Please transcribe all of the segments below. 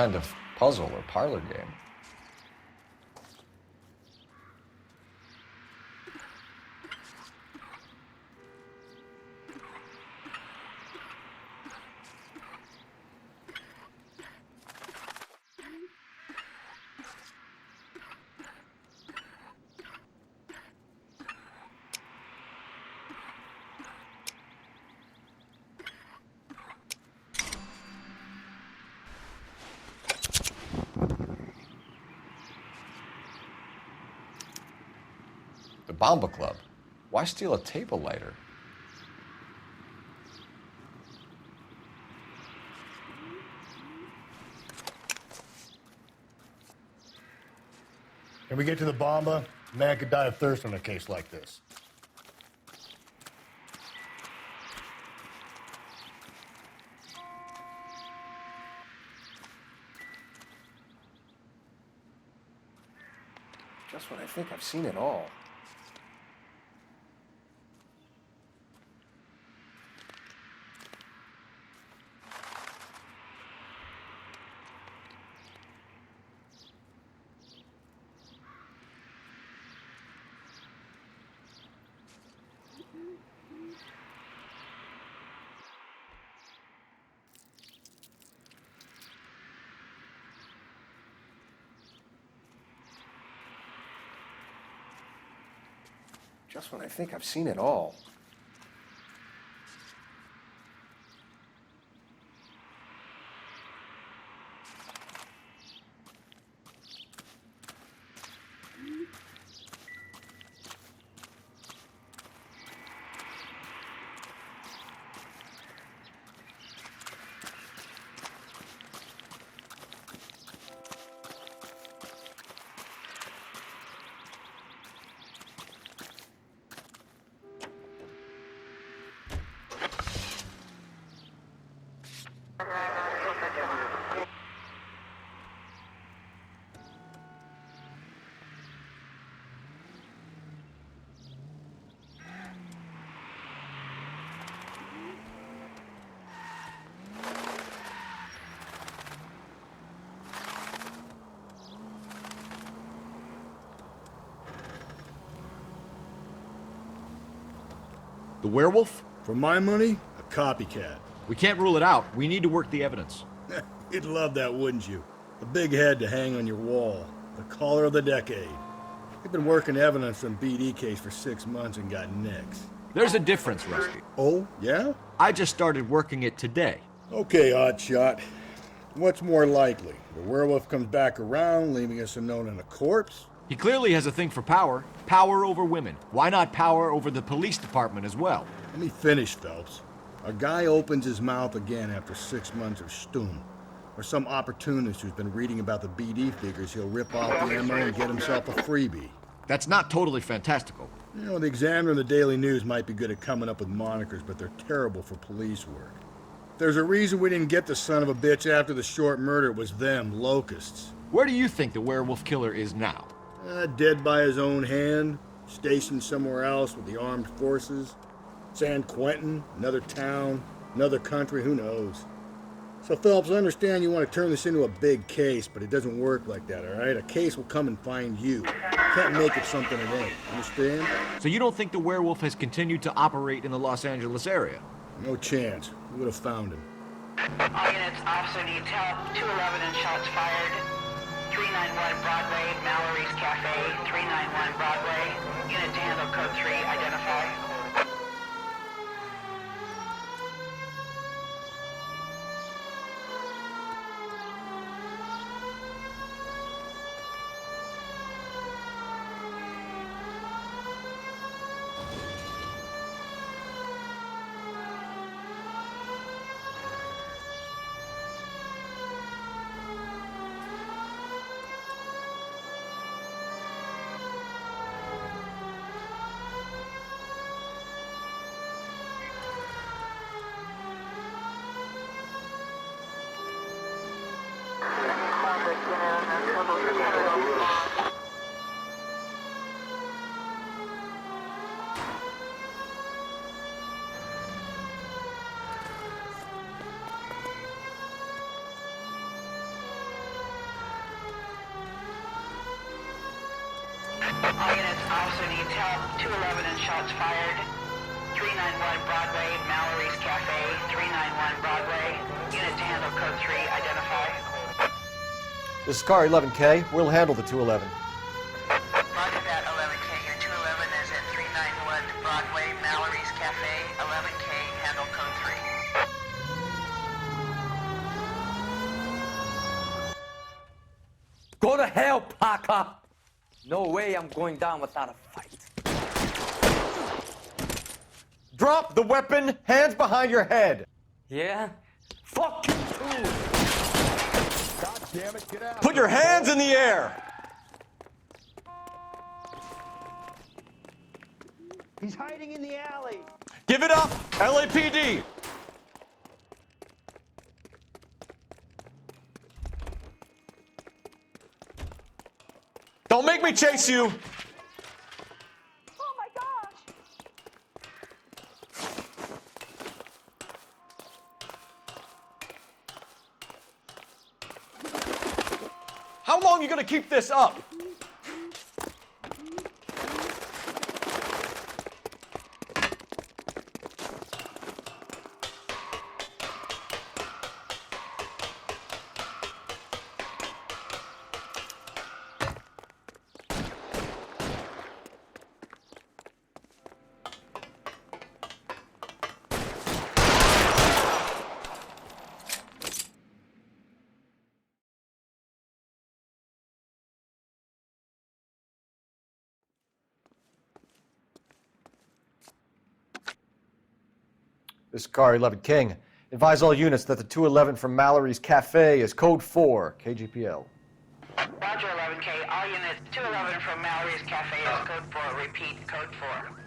kind of puzzle or parlor game. The Bomba Club. Why steal a table lighter? Can we get to the Bomba? A man could die of thirst on a case like this. Just when I think I've seen it all. Just when I think I've seen it all. The werewolf? For my money, a copycat. We can't rule it out. We need to work the evidence. You'd love that, wouldn't you? A big head to hang on your wall. The caller of the decade. We've been working evidence on BD case for 6 months and got nicks. There's a difference, Rusty. Oh, yeah? I just started working it today. Okay, Oddshot. What's more likely? The werewolf comes back around, leaving us a note and a corpse? He clearly has a thing for power. Power over women. Why not power over the police department as well? Let me finish, Phelps. A guy opens his mouth again after 6 months of stum. Or some opportunist who's been reading about the BD figures he'll rip off the ammo and get himself a freebie. That's not totally fantastical. You know, the Examiner and the Daily News might be good at coming up with monikers, but they're terrible for police work. There's a reason we didn't get the son of a bitch after the short murder. It was them, locusts. Where do you think the werewolf killer is now? Dead by his own hand, stationed somewhere else with the armed forces. San Quentin, another town, another country, who knows? So, Phelps, I understand you want to turn this into a big case, but it doesn't work like that, all right? A case will come and find you. Can't make it something it ain't, understand? So you don't think the werewolf has continued to operate in the Los Angeles area? No chance. We would have found him. All units, officer needs help. 211 and shots fired. 391 Broadway, Mallory's Cafe. 391 Broadway. Unit to handle code 3, identify. officer needs help. 211 and shots fired. 391 Broadway, Mallory's Cafe. 391 Broadway. Unit to handle code 3. Identify. This is car 11K. We'll handle the 211. Roger that, 11K. Your 211 is at 391 Broadway, Mallory's Cafe. 11K, handle code 3. Go to hell, Parker! No way I'm going down without a fight. Drop the weapon, hands behind your head. Yeah? Fuck you too! God damn it, get out. Put your hands in the air. He's hiding in the alley. Give it up, LAPD. Don't make me chase you. Oh my gosh! How long are you gonna keep this up? This is car 11 King. Advise all units that the 211 from Mallory's Cafe is code 4, KGPL. Roger, 11K. All units, 211 from Mallory's Cafe is code 4. Repeat, code 4.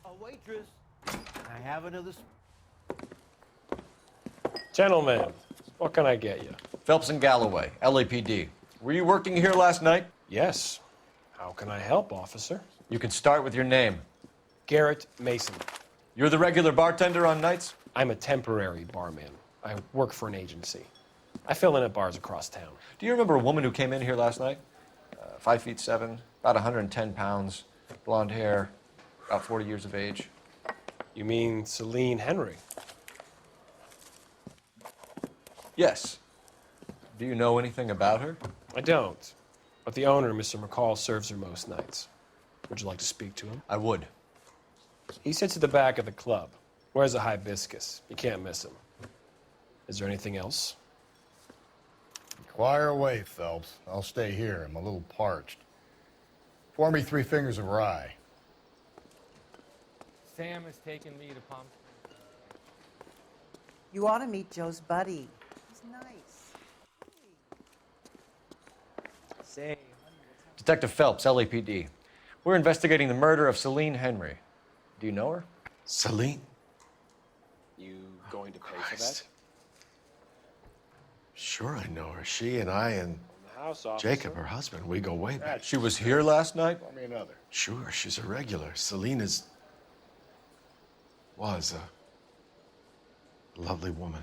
A waitress. I have another. Gentlemen, what can I get you? Phelps and Galloway, LAPD. Were you working here last night? Yes. How can I help, officer? You can start with your name. Garrett Mason. You're the regular bartender on nights? I'm a temporary barman. I work for an agency. I fill in at bars across town. Do you remember a woman who came in here last night? 5'7", about 110 pounds, blonde hair, about 40 years of age. You mean Celine Henry? Yes. Do you know anything about her? I don't. But the owner, Mr. McCall, serves her most nights. Would you like to speak to him? I would. He sits at the back of the club. Wears a hibiscus. You can't miss him. Is there anything else? Inquire away, Phelps. I'll stay here. I'm a little parched. Pour me 3 fingers of rye. Sam has taken me to Palm. You ought to meet Joe's buddy. He's nice. Say, Detective Phelps, LAPD. We're investigating the murder of Celine Henry. Do you know her? Celine? You going to pay for that? Sure, I know her. She and I and The house, officer. Jacob, her husband, we go way back. She was here last night? Pour me another. Sure, she's a regular. Celine was a lovely woman.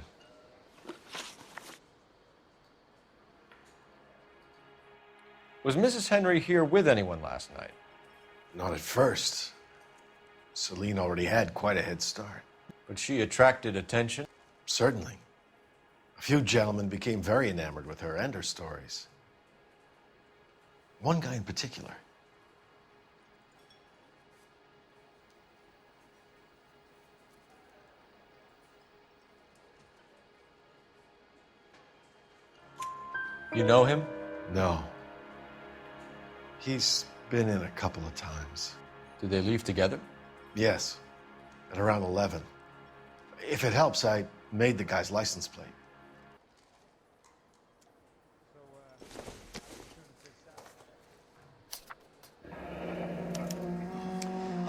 Was Mrs. Henry here with anyone last night? Not at first. Celine already had quite a head start. But she attracted attention? Certainly. A few gentlemen became very enamored with her and her stories. One guy in particular. You know him? No. He's been in a couple of times. Did they leave together? Yes, at around 11. If it helps, I made the guy's license plate.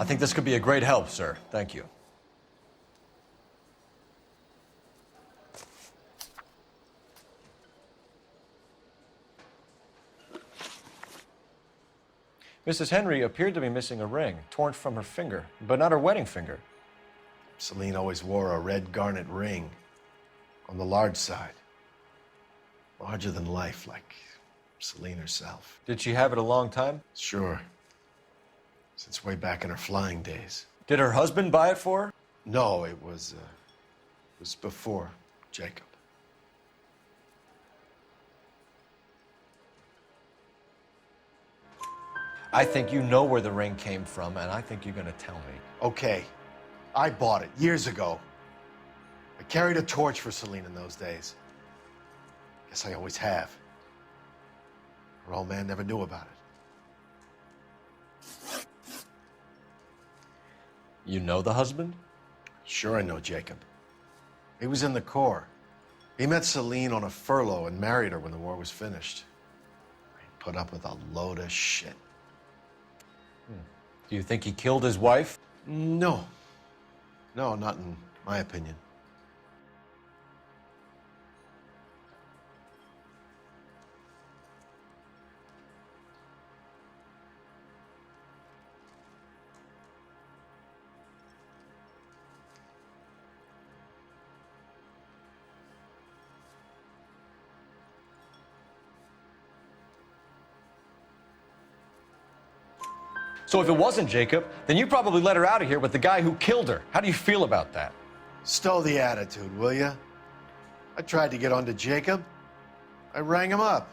I think this could be a great help, sir. Thank you. Mrs. Henry appeared to be missing a ring, torn from her finger, but not her wedding finger. Celine always wore a red garnet ring on the large side. Larger than life, like Celine herself. Did she have it a long time? Sure. Since way back in her flying days. Did her husband buy it for her? No, it was before Jacob. I think you know where the ring came from, and I think you're gonna tell me. Okay, I bought it years ago. I carried a torch for Celine in those days. Guess I always have. Her old man never knew about it. You know the husband? Sure, I know Jacob. He was in the Corps. He met Celine on a furlough and married her when the war was finished. He put up with a load of shit. Do you think he killed his wife? No. No, not in my opinion. So if it wasn't Jacob, then you probably let her out of here with the guy who killed her. How do you feel about that? Stow the attitude, will ya? I tried to get on to Jacob. I rang him up,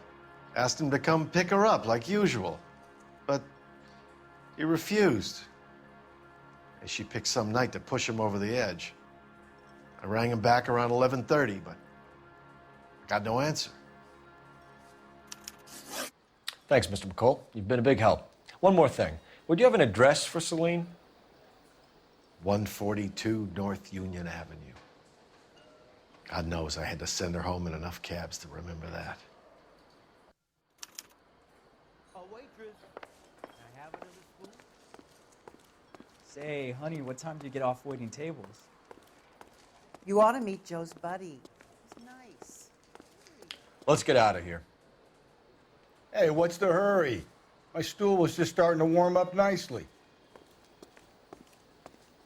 asked him to come pick her up like usual. But he refused. And she picked some night to push him over the edge. I rang him back around 11:30, but I got no answer. Thanks, Mr. McCall. You've been a big help. One more thing. Would you have an address for Celine? 142 North Union Avenue. God knows I had to send her home in enough cabs to remember that. A waitress. Can I have another spoon? Say, honey, what time do you get off waiting tables? You ought to meet Joe's buddy. He's nice. Let's get out of here. Hey, what's the hurry? My stool was just starting to warm up nicely.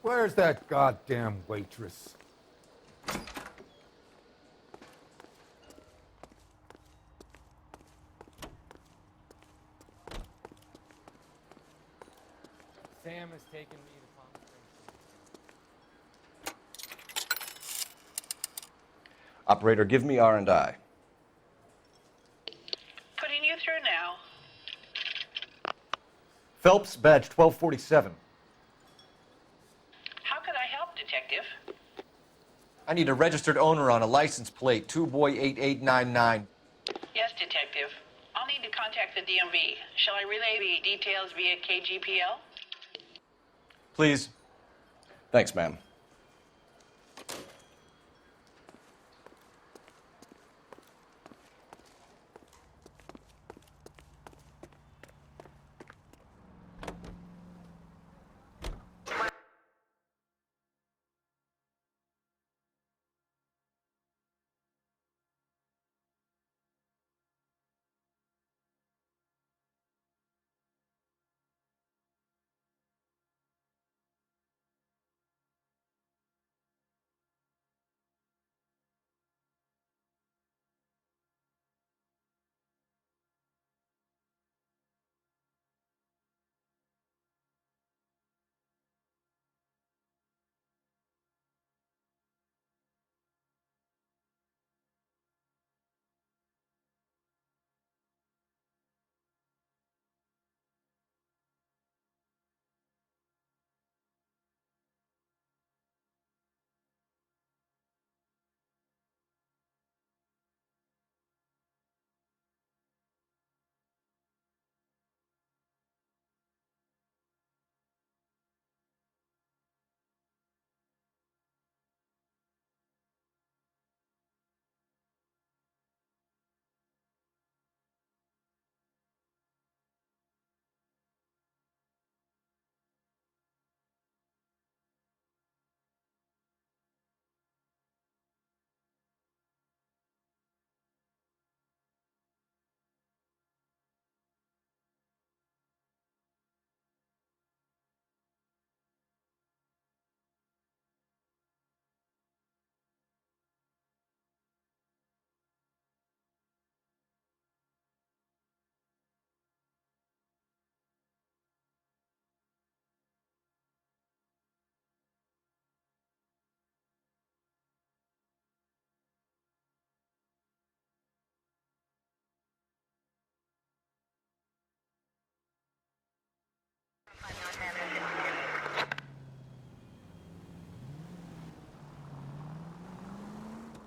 Where's that goddamn waitress? Sam has taken me to Palm Springs. Operator, give me R&I. Putting you through now. Phelps, badge 1247. How could I help, Detective? I need a registered owner on a license plate, 2boy8899. Yes, Detective. I'll need to contact the DMV. Shall I relay the details via KGPL? Please. Thanks, ma'am.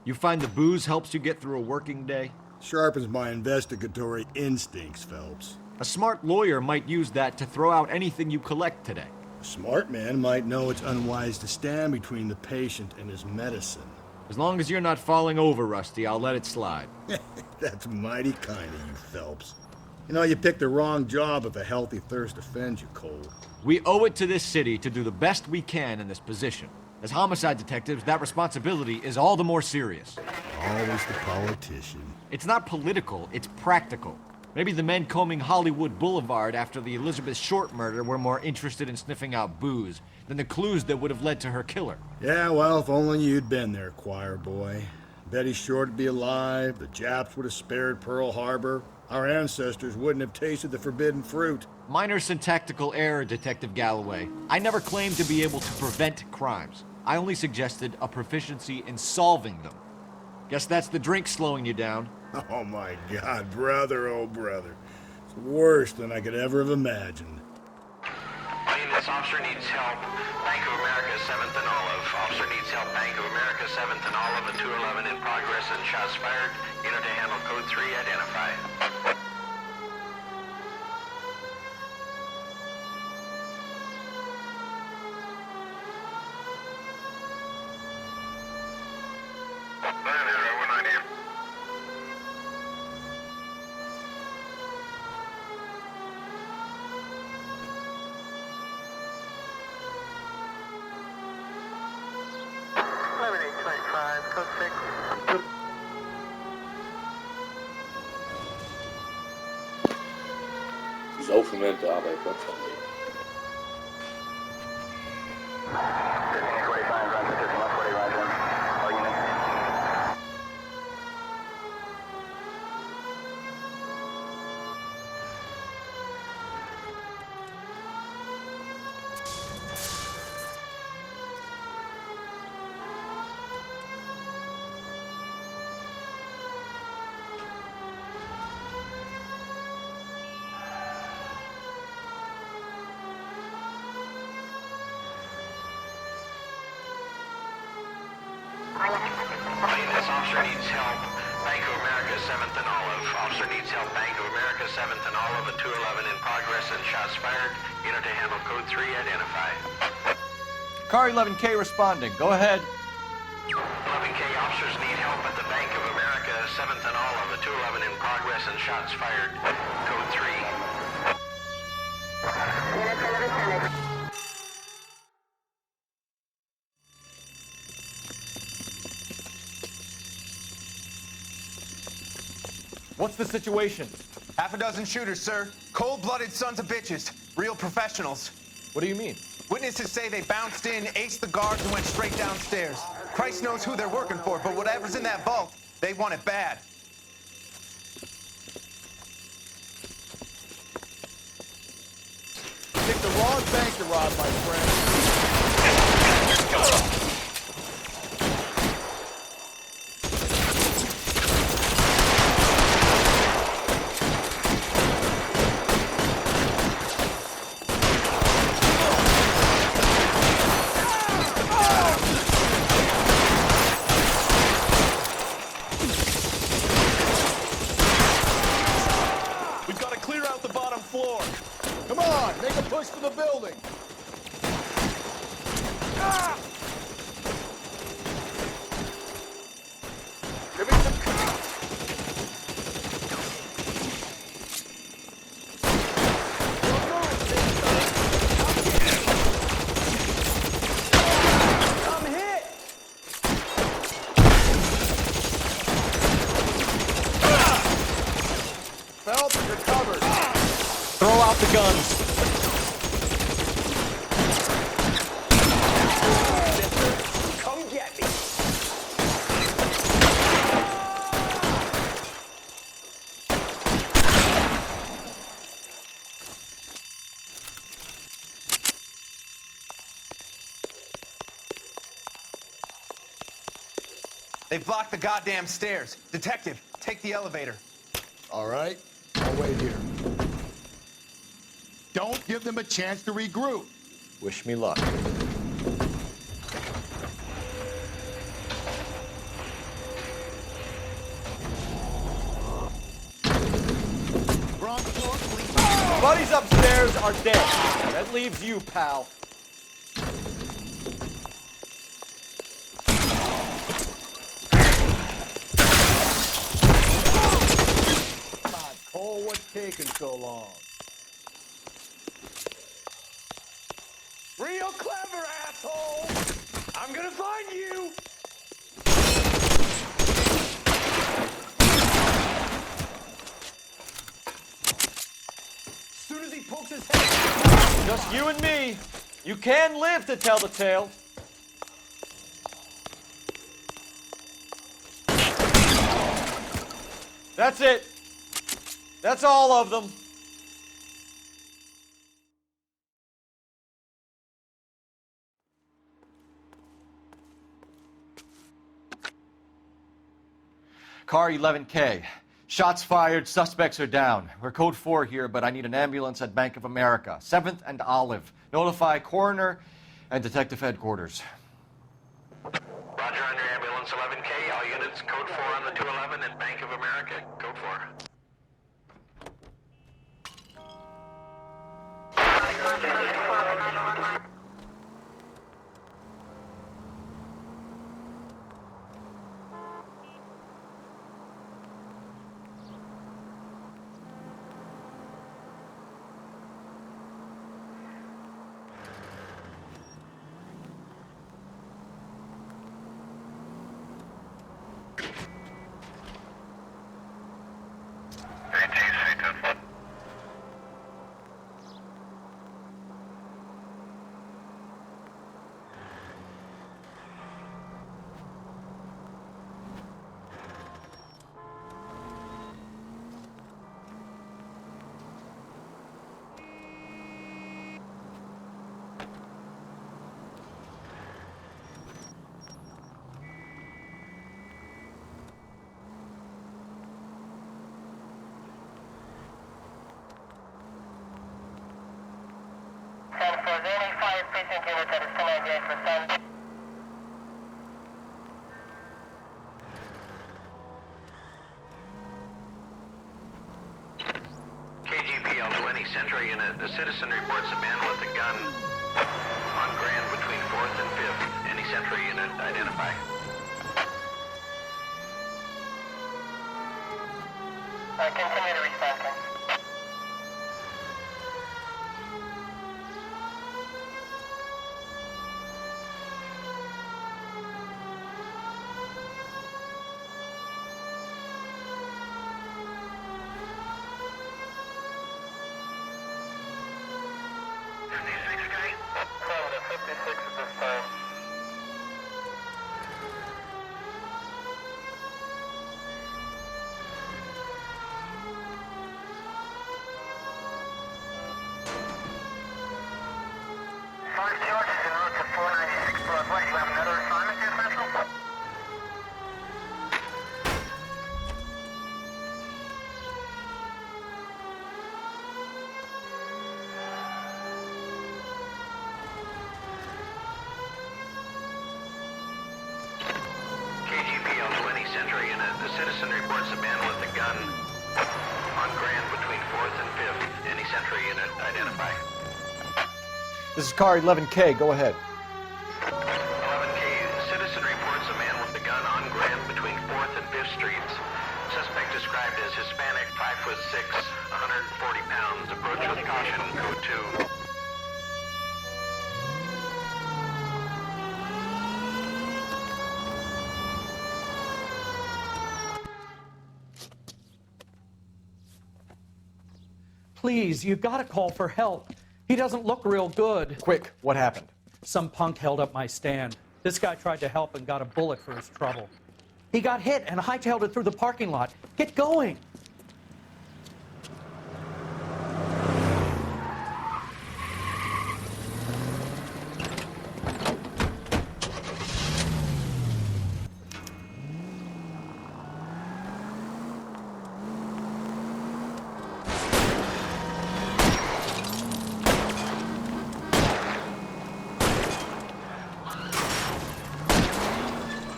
You find the booze helps you get through a working day? Sharpens my investigatory instincts, Phelps. A smart lawyer might use that to throw out anything you collect today. A smart man might know it's unwise to stand between the patient and his medicine. As long as you're not falling over, Rusty, I'll let it slide. That's mighty kind of you, Phelps. You know, you picked the wrong job if a healthy thirst offends you, Cole. We owe it to this city to do the best we can in this position. As homicide detectives, that responsibility is all the more serious. Always the politician. It's not political, it's practical. Maybe the men combing Hollywood Boulevard after the Elizabeth Short murder were more interested in sniffing out booze than the clues that would have led to her killer. Yeah, well, if only you'd been there, choir boy. Betty Short would be alive, the Japs would have spared Pearl Harbor, our ancestors wouldn't have tasted the forbidden fruit. Minor syntactical error, Detective Galloway. I never claimed to be able to prevent crimes. I only suggested a proficiency in solving them. Guess that's the drink slowing you down. Oh my God, brother, oh brother. It's worse than I could ever have imagined. This officer needs help. Bank of America, 7th and Olive. Officer needs help. Bank of America, 7th and Olive, a 211 in progress and shots fired. Unit to handle code 3, identify. Zo verwend de arbeid wat van die. This officer needs help. Bank of America, 7th and Olive. Officer needs help. Bank of America, 7th and Olive, a 211 in progress and shots fired. Unit to handle code 3, identify. Car 11K responding. Go ahead. 11K officers need help at the Bank of America, 7th and Olive, a 211 in progress and shots fired. Code 3. What's the situation? Half a dozen shooters, sir. Cold-blooded sons of bitches. Real professionals. What do you mean? Witnesses say they bounced in, aced the guards, and went straight downstairs. Christ knows who they're working for, but whatever's in that vault, they want it bad. Pick the wrong bank to rob, my friend. We've got to clear out the bottom floor. Come on, make a push for the building. Give me some I'm hit! Phelps, you're covered. Throw out the guns. Come get me! They've blocked the goddamn stairs. Detective, take the elevator. All right, I'll wait here. Don't give them a chance to regroup. Wish me luck. bodies upstairs are dead. That leaves you, pal. God, Cole, what's taking so long? Real clever, asshole! I'm gonna find you! As soon as he pokes his head... Just you and me. You can live to tell the tale. That's it. That's all of them. Car 11K. Shots fired, suspects are down. We're code 4 here, but I need an ambulance at Bank of America. 7th and Olive. Notify coroner and detective headquarters. Roger on your ambulance 11K. All units, code 4 on the 211 at Bank of America. Code 4. Central unit, the citizen reports a man with a gun on Grand between 4th and 5th. Any Central unit, identify. Continue to respond, Ken. Central unit, the citizen reports a man with a gun on Grand between 4th and 5th. Any Central unit, identify. This is car 11K. Go ahead. 11K, the citizen reports a man with a gun on Grand between 4th and 5th Streets. Suspect described as Hispanic, 5'6", 140 pounds. Approach with caution, code 2. Please, you've got to call for help. He doesn't look real good. Quick, what happened? Some punk held up my stand. This guy tried to help and got a bullet for his trouble. He got hit and hightailed it through the parking lot. Get going.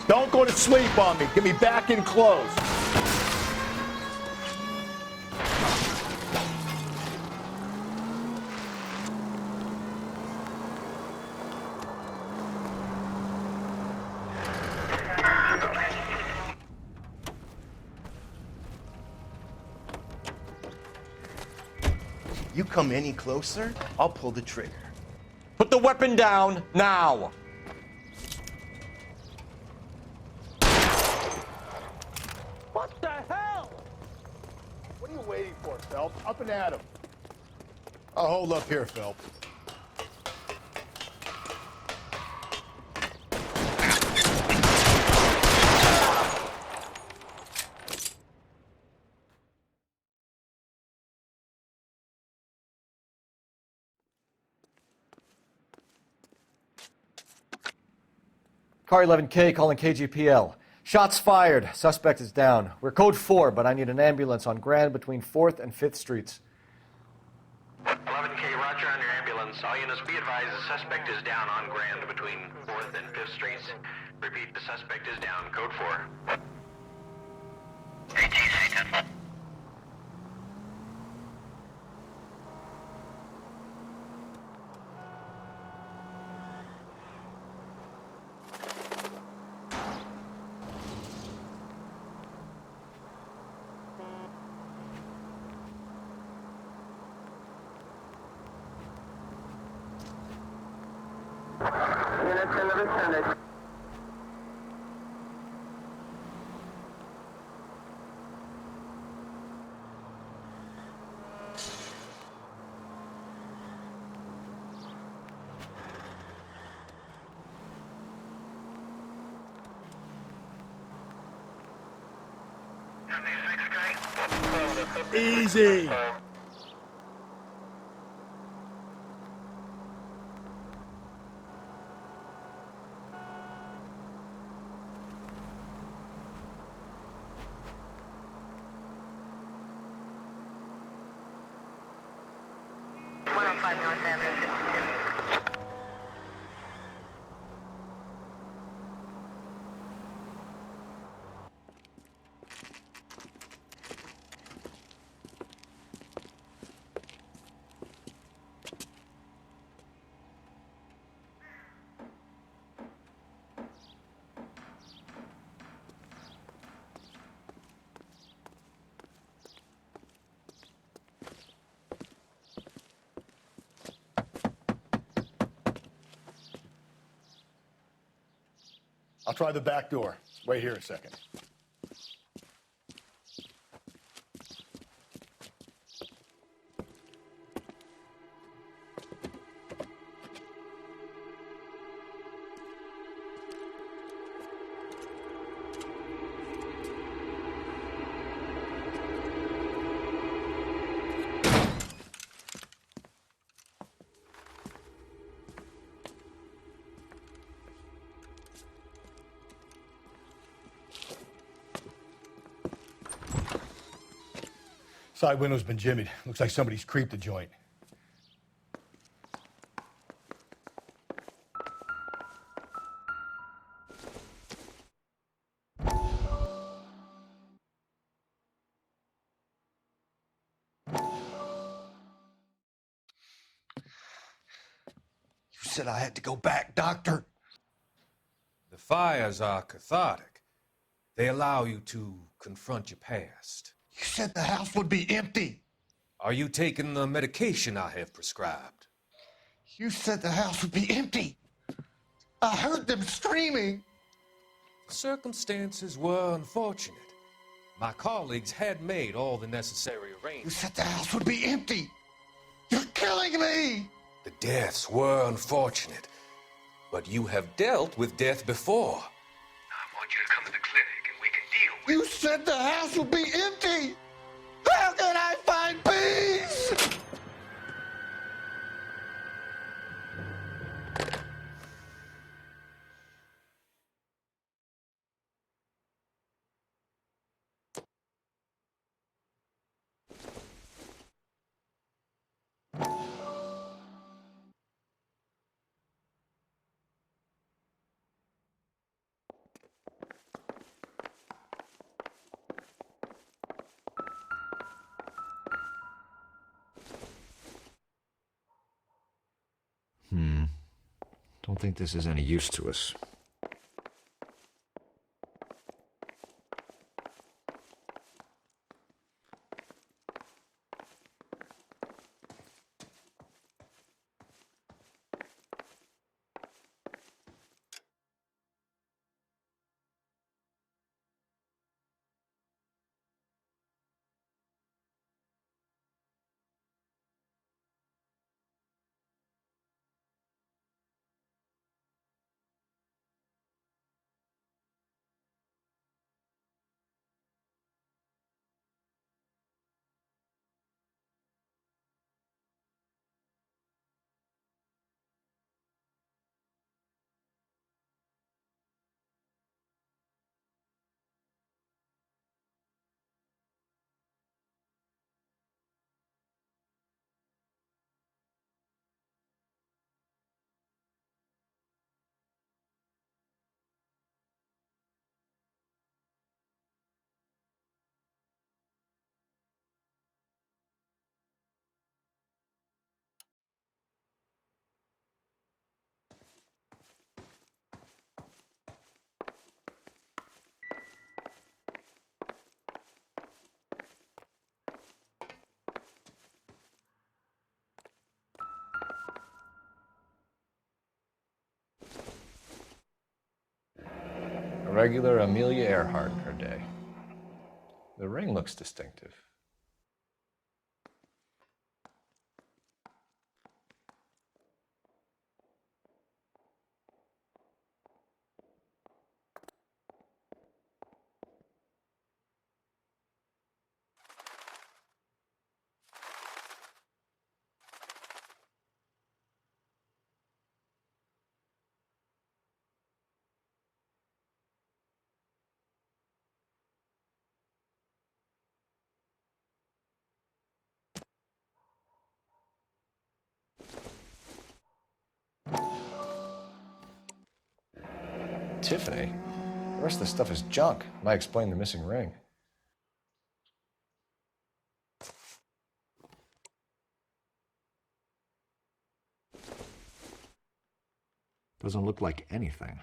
Don't go to sleep on me. Get me back in close. You come any closer, I'll pull the trigger. Put the weapon down now. What the hell? What are you waiting for, Phelps? Up and at him. I'll hold up here, Phelps. Car 11K calling KGPL. Shots fired. Suspect is down. We're code 4, but I need an ambulance on Grand between 4th and 5th Streets. 11K, roger on your ambulance. All units be advised the suspect is down on Grand between 4th and 5th Streets. Repeat, the suspect is down. Code 4. ATC 10. Easy. I'll try the back door. Wait here a second. Side window's been jimmied. Looks like somebody's creeped the joint. You said I had to go back, Doctor. The fires are cathartic. They allow you to confront your past. You said the house would be empty. Are you taking the medication I have prescribed? You said the house would be empty. I heard them screaming. The circumstances were unfortunate. My colleagues had made all the necessary You arrangements. said the house would be empty. You're killing me. The deaths were unfortunate, but you have dealt with death before. I want you to come to the clinic and we can deal with You said the house would be empty. How can I find peace? Don't think this is any use to us. A regular Amelia Earhart in her day. The ring looks distinctive. Tiffany? The rest of the stuff is junk. Might explain the missing ring. Doesn't look like anything.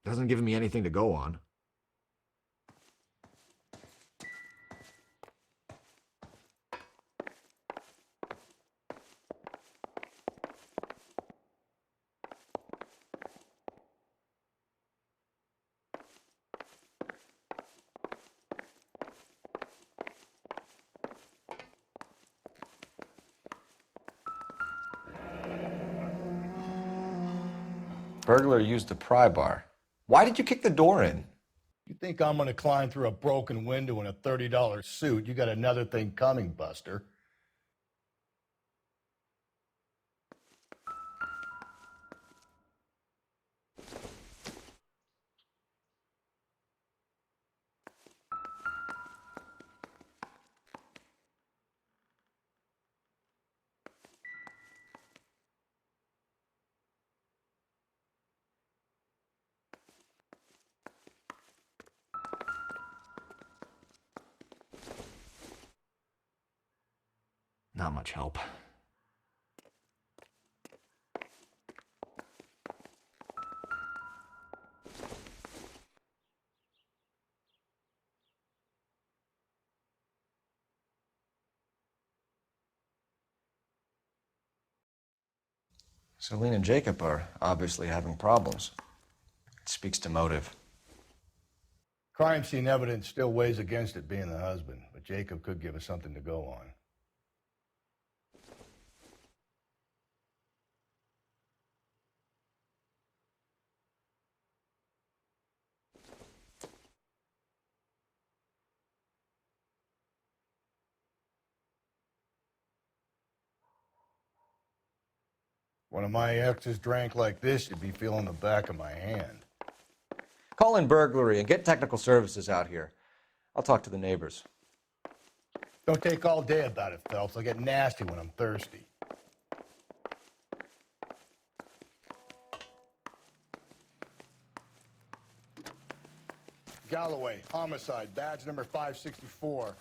Doesn't give me anything to go on. Burglar used the pry bar. Why did you kick the door in? You think I'm going to climb through a broken window in a $30 suit? You got another thing coming, Buster. Not much help. Celine and Jacob are obviously having problems. It speaks to motive. Crime scene evidence still weighs against it being the husband, but Jacob could give us something to go on. One of my exes drank like this, you'd be feeling the back of my hand. Call in burglary and get technical services out here. I'll talk to the neighbors. Don't take all day about it, Phelps. I'll get nasty when I'm thirsty. Galloway, homicide, badge number 564.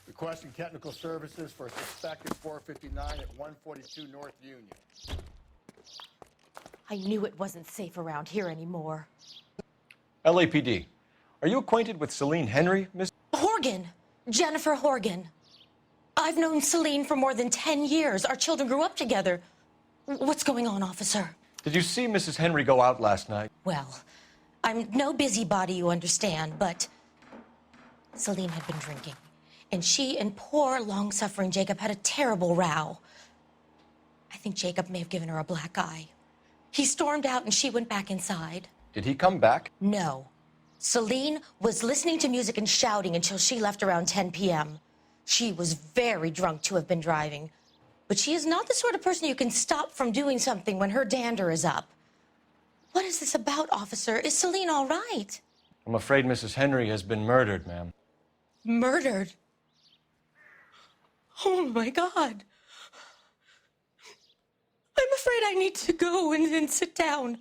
Requesting technical services for a suspected 459 at 142 North Union. I knew it wasn't safe around here anymore. LAPD. Are you acquainted with Celine Henry, Miss? Horgan! Jennifer Horgan. I've known Celine for more than 10 years. Our children grew up together. What's going on, officer? Did you see Mrs. Henry go out last night? Well, I'm no busybody, you understand, but Celine had been drinking. And she and poor, long-suffering Jacob had a terrible row. I think Jacob may have given her a black eye. He stormed out and she went back inside. Did he come back? No. Celine was listening to music and shouting until she left around 10 p.m. She was very drunk to have been driving. But she is not the sort of person you can stop from doing something when her dander is up. What is this about, officer? Is Celine all right? I'm afraid Mrs. Henry has been murdered, ma'am. Murdered? Oh, my God. I'm afraid I need to go and sit down.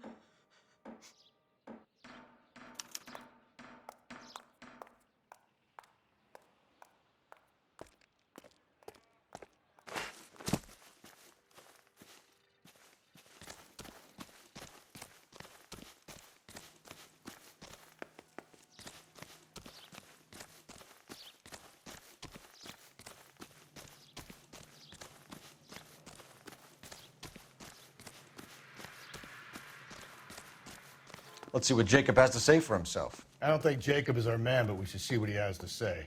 Let's see what Jacob has to say for himself. I don't think Jacob is our man, but we should see what he has to say.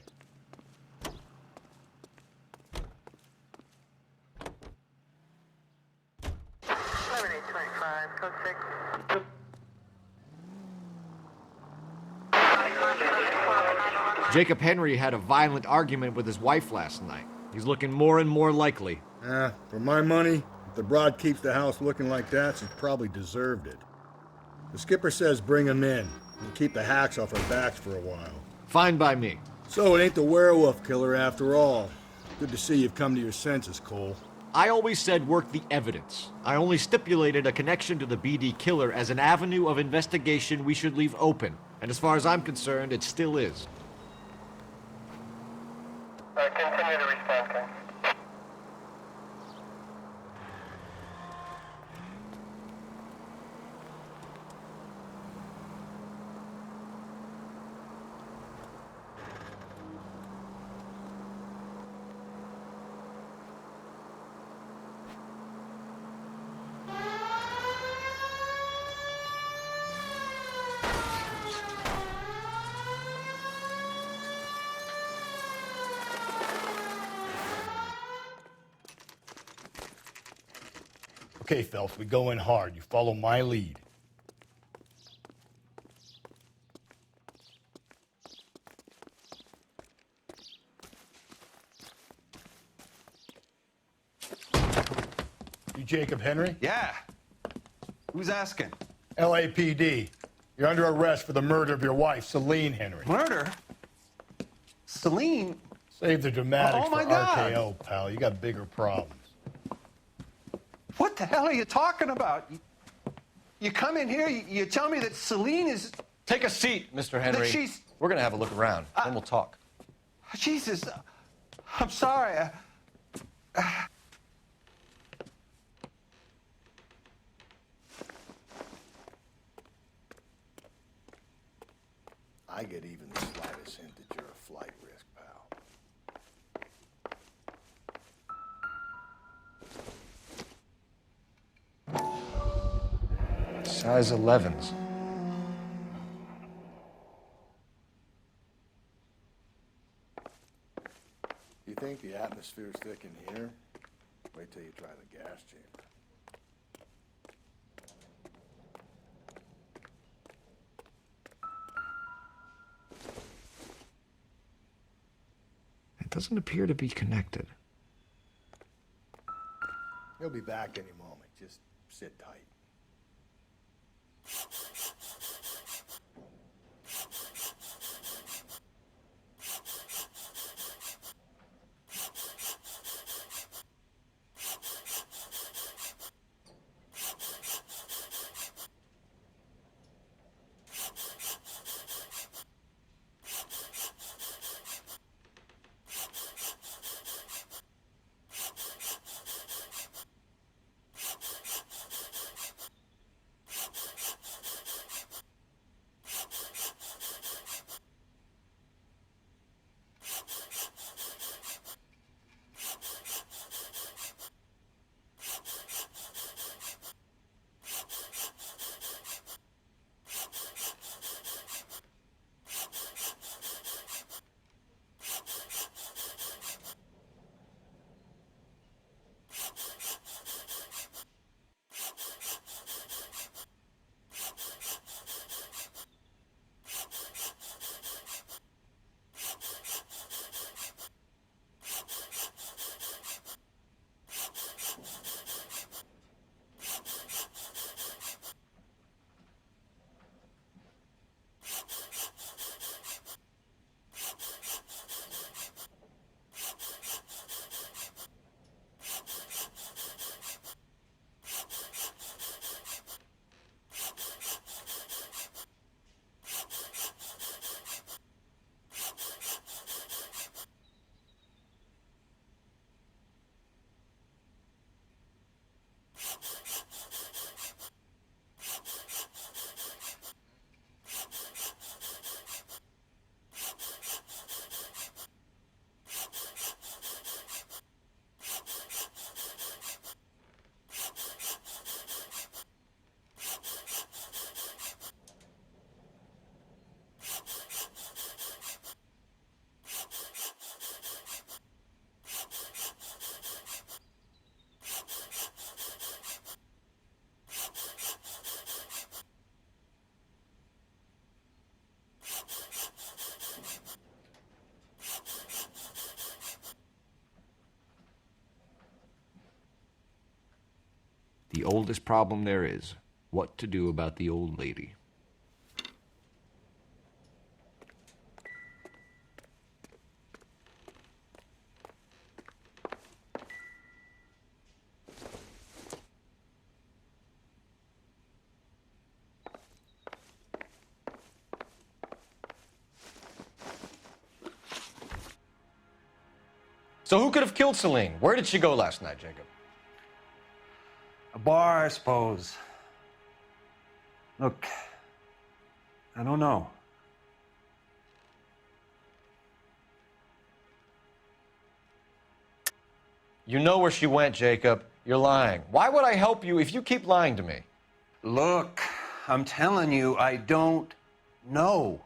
Jacob Henry had a violent argument with his wife last night. He's looking more and more likely. For my money, if the broad keeps the house looking like that, she's probably deserved it. The skipper says bring him in and keep the hacks off our backs for a while. Fine by me. So it ain't the werewolf killer after all. Good to see you've come to your senses, Cole. I always said work the evidence. I only stipulated a connection to the BD killer as an avenue of investigation we should leave open. And as far as I'm concerned, it still is. Continue to respond, Ken. Okay, Phelps, we go in hard. You follow my lead. You Jacob Henry? Yeah. Who's asking? LAPD. You're under arrest for the murder of your wife, Celine Henry. Murder? Celine? Save the dramatics Oh, my for God. RKO, pal. You got bigger problems. What the hell are you talking about? You come in here, you tell me that Celine is... Take a seat, Mr. Henry. That she's... We're going to have a look around, then we'll talk. Jesus, I'm sorry. I get even the slightest hint that you're a flight risk, pal. Size 11s. You think the atmosphere's thick in here? Wait till you try the gas chamber. It doesn't appear to be connected. He'll be back any moment. Just sit tight. the oldest problem there is. What to do about the old lady. So who could have killed Celine? Where did she go last night, Jacob? A bar, I suppose. Look, I don't know. You know where she went, Jacob. You're lying. Why would I help you if you keep lying to me? Look, I'm telling you, I don't know.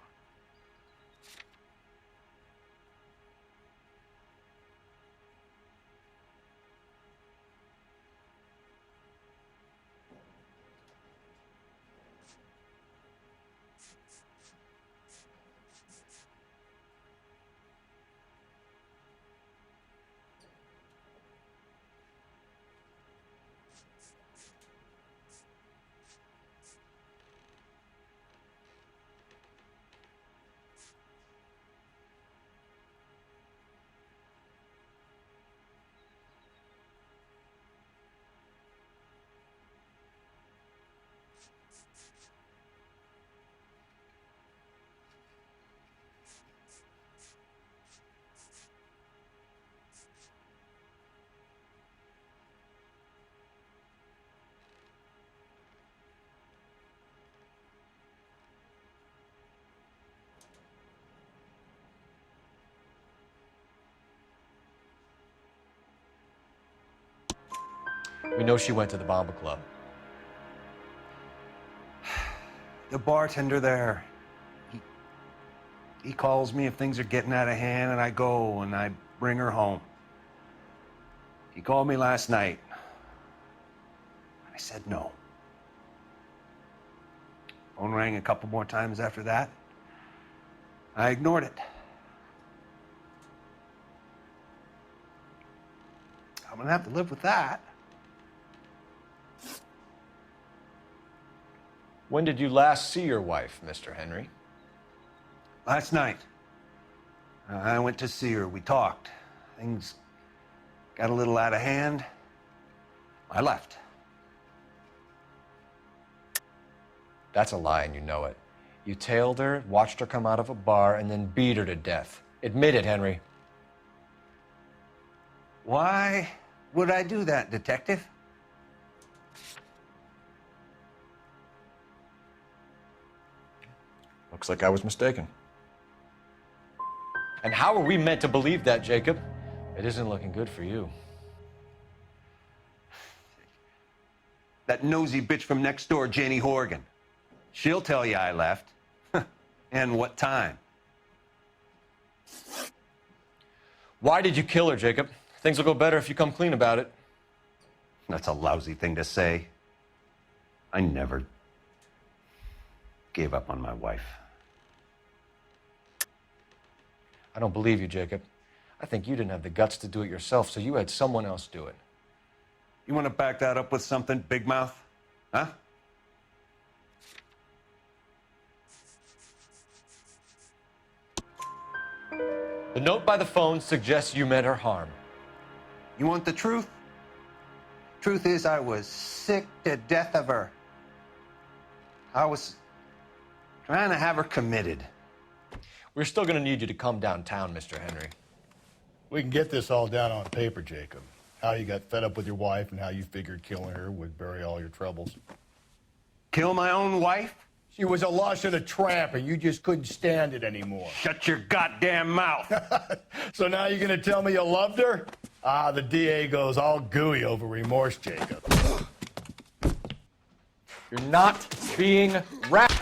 We know she went to the Bomba Club. The bartender there, he calls me if things are getting out of hand, and I go and I bring her home. He called me last night. I said no. Phone rang a couple more times after that. I ignored it. I'm gonna have to live with that. When did you last see your wife, Mr. Henry? Last night. I went to see her. We talked. Things got a little out of hand. I left. That's a lie, and you know it. You tailed her, watched her come out of a bar, and then beat her to death. Admit it, Henry. Why would I do that, Detective? Looks like I was mistaken. And how are we meant to believe that, Jacob? It isn't looking good for you. That nosy bitch from next door, Janie Horgan. She'll tell you I left. And what time. Why did you kill her, Jacob? Things will go better if you come clean about it. That's a lousy thing to say. I never gave up on my wife. I don't believe you, Jacob. I think you didn't have the guts to do it yourself, so you had someone else do it. You want to back that up with something, Big Mouth? Huh? The note by the phone suggests you meant her harm. You want the truth? Truth is, I was sick to death of her. I was trying to have her committed. We're still going to need you to come downtown, Mr. Henry. We can get this all down on paper, Jacob. How you got fed up with your wife and how you figured killing her would bury all your troubles. Kill my own wife? She was a lush and a tramp, and you just couldn't stand it anymore. Shut your goddamn mouth. So now you're going to tell me you loved her? Ah, the DA goes all gooey over remorse, Jacob. You're not being rational.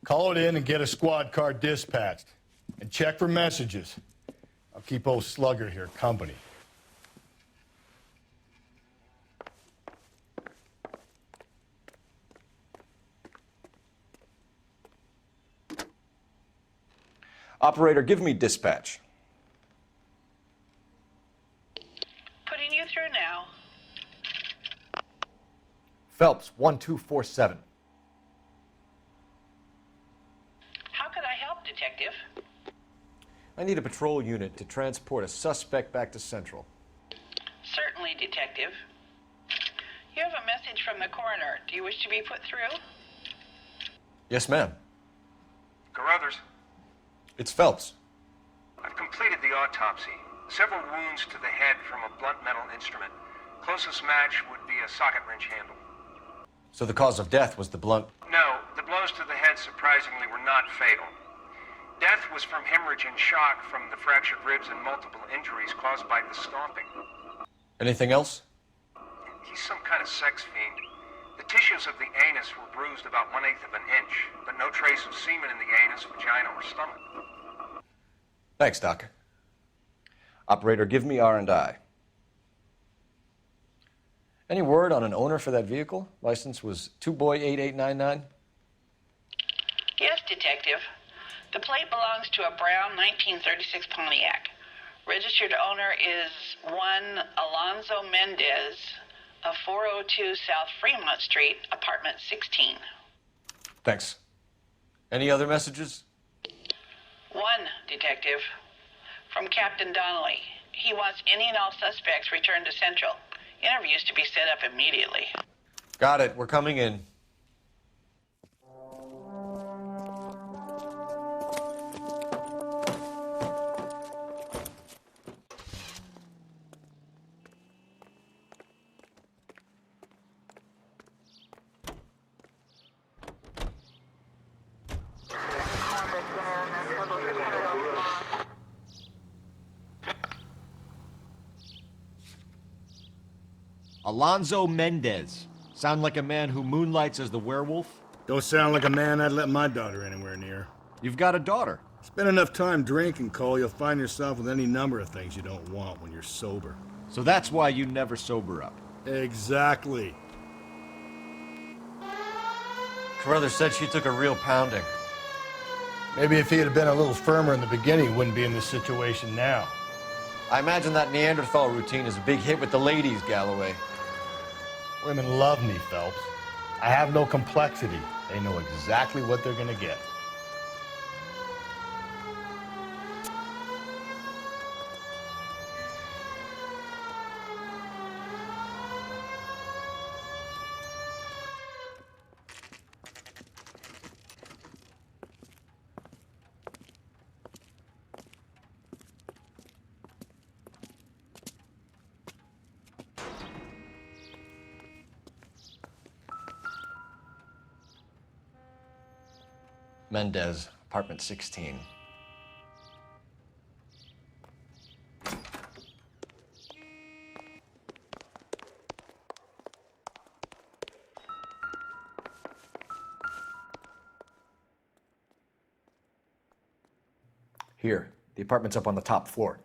Call it in and get a squad car dispatched. And check for messages. Now keep old Slugger here company. Operator, give me dispatch. Putting you through now. Phelps, 1247. How could I help, Detective? I need a patrol unit to transport a suspect back to Central. Certainly, Detective. You have a message from the coroner. Do you wish to be put through? Yes, ma'am. Carruthers, It's Phelps. I've completed the autopsy. Several wounds to the head from a blunt metal instrument. Closest match would be a socket wrench handle. So the cause of death was the blunt. No, the blows to the head surprisingly were not fatal. Death was from hemorrhage and shock from the fractured ribs and multiple injuries caused by the stomping. Anything else? He's some kind of sex fiend. The tissues of the anus were bruised about 1/8 of an inch, but no trace of semen in the anus, vagina, or stomach. Thanks, Doc. Operator, give me R&I. Any word on an owner for that vehicle? License was 2boy8899. Yes, Detective. The plate belongs to a brown 1936 Pontiac. Registered owner is one Alonzo Mendez of 402 South Fremont Street, apartment 16. Thanks. Any other messages? One, Detective. From Captain Donnelly. He wants any and all suspects returned to Central. Interviews to be set up immediately. Got it. We're coming in. Alonzo Mendez. Sound like a man who moonlights as the werewolf? Don't sound like a man I'd let my daughter anywhere near. You've got a daughter. Spend enough time drinking, Cole, you'll find yourself with any number of things you don't want when you're sober. So that's why you never sober up. Exactly. Carruthers said she took a real pounding. Maybe if he had been a little firmer in the beginning, he wouldn't be in this situation now. I imagine that Neanderthal routine is a big hit with the ladies, Galloway. Women love me, Phelps. I have no complexity. They know exactly what they're gonna get. Mendez, apartment 16. Here, the apartment's up on the top floor.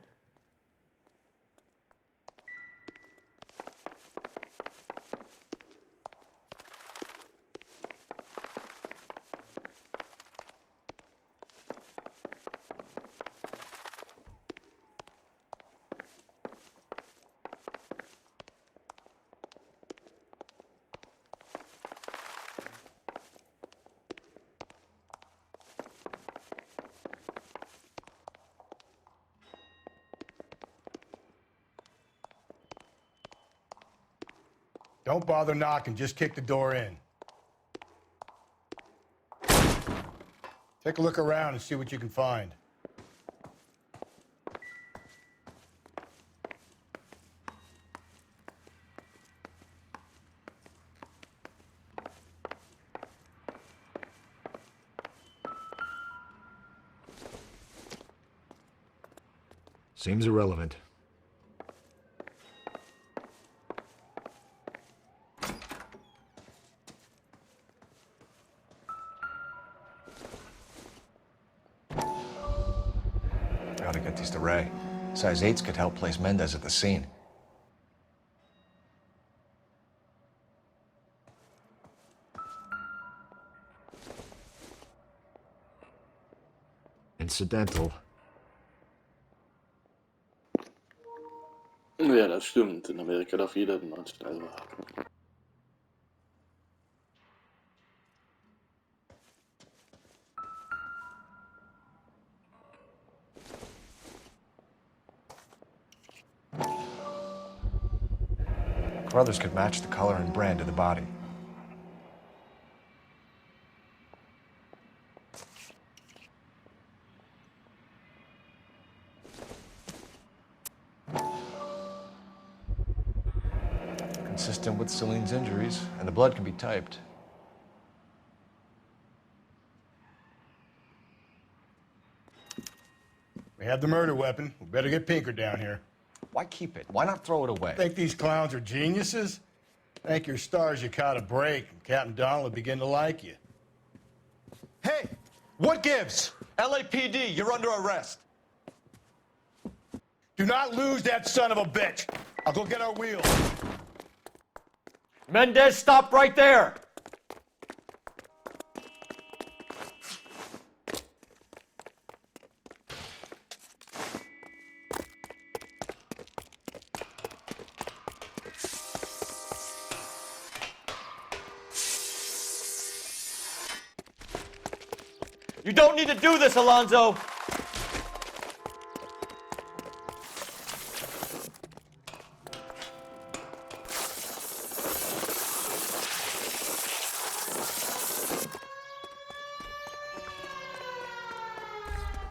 Don't bother knocking, just kick the door in. Take a look around and see what you can find. Seems irrelevant. Gotta get these to Ray. Size 8s could help place Mendez at the scene. Incidental. Ja, das stimmt. In Amerika darf jeder den 1911 haben. Carruthers could match the color and brand of the body. Consistent with Celine's injuries, and the blood can be typed. We have the murder weapon. We better get Pinker down here. Why keep it? Why not throw it away? Think these clowns are geniuses? Thank your stars you caught a break, and Captain Donald will begin to like you. Hey, what gives? LAPD, you're under arrest. Do not lose that son of a bitch. I'll go get our wheels. Mendez, stop right there! You don't need to do this, Alonzo!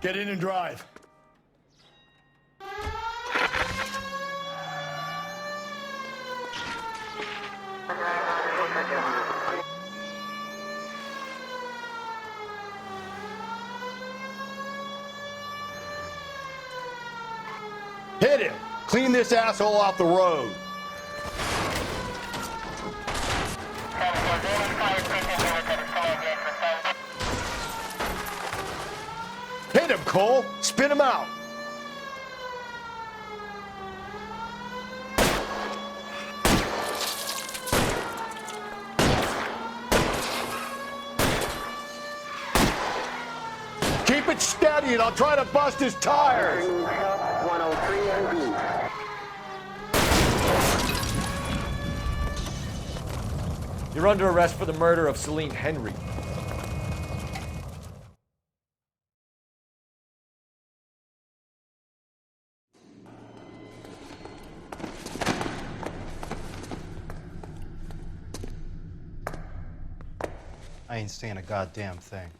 Get in and drive. Hit him! Clean this asshole off the road. Hit him, Cole! Spin him out! Keep it steady and I'll try to bust his tires! 103 and B. You're under arrest for the murder of Celine Henry. I ain't saying a goddamn thing.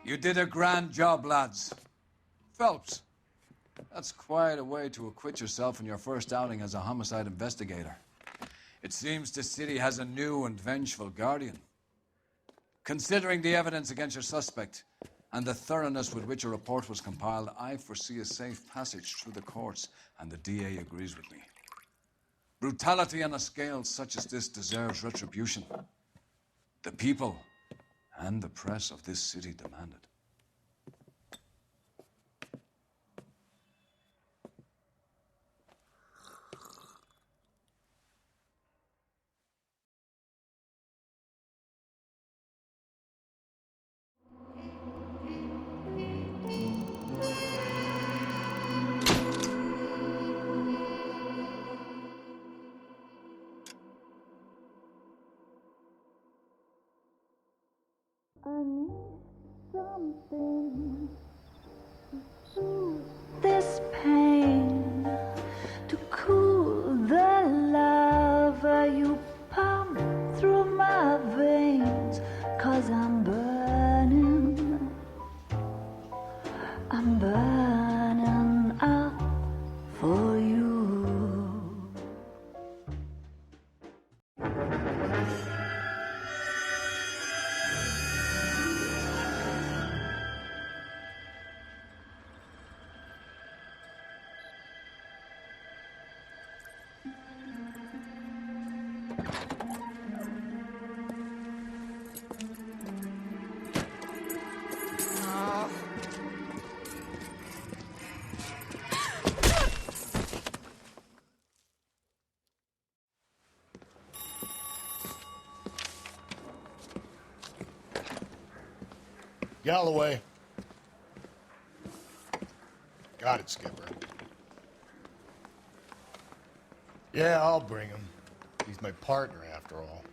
You did a grand job, lads. Phelps, that's quite a way to acquit yourself in your first outing as a homicide investigator. It seems the city has a new and vengeful guardian. Considering the evidence against your suspect and the thoroughness with which a report was compiled, I foresee a safe passage through the courts, and the DA agrees with me. Brutality on a scale such as this deserves retribution. The people and the press of this city demand it. I need something to soothe this pain, to cool the lava you pump through my veins, 'cause I'm burning up for you. Galloway. Got it, Skipper. Yeah, I'll bring him. He's my partner, after all.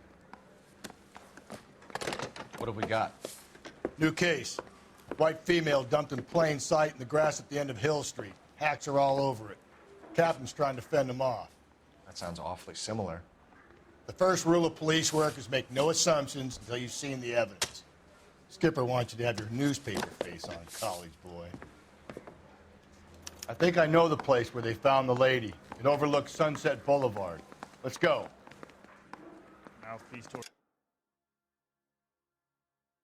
What have we got? New case. White female dumped in plain sight in the grass at the end of Hill Street. Hacks are all over it. Captain's trying to fend them off. That sounds awfully similar. The first rule of police work is make no assumptions until you've seen the evidence. Skipper wants you to have your newspaper face on, college boy. I think I know the place where they found the lady. It overlooks Sunset Boulevard. Let's go. Mouthpiece toward...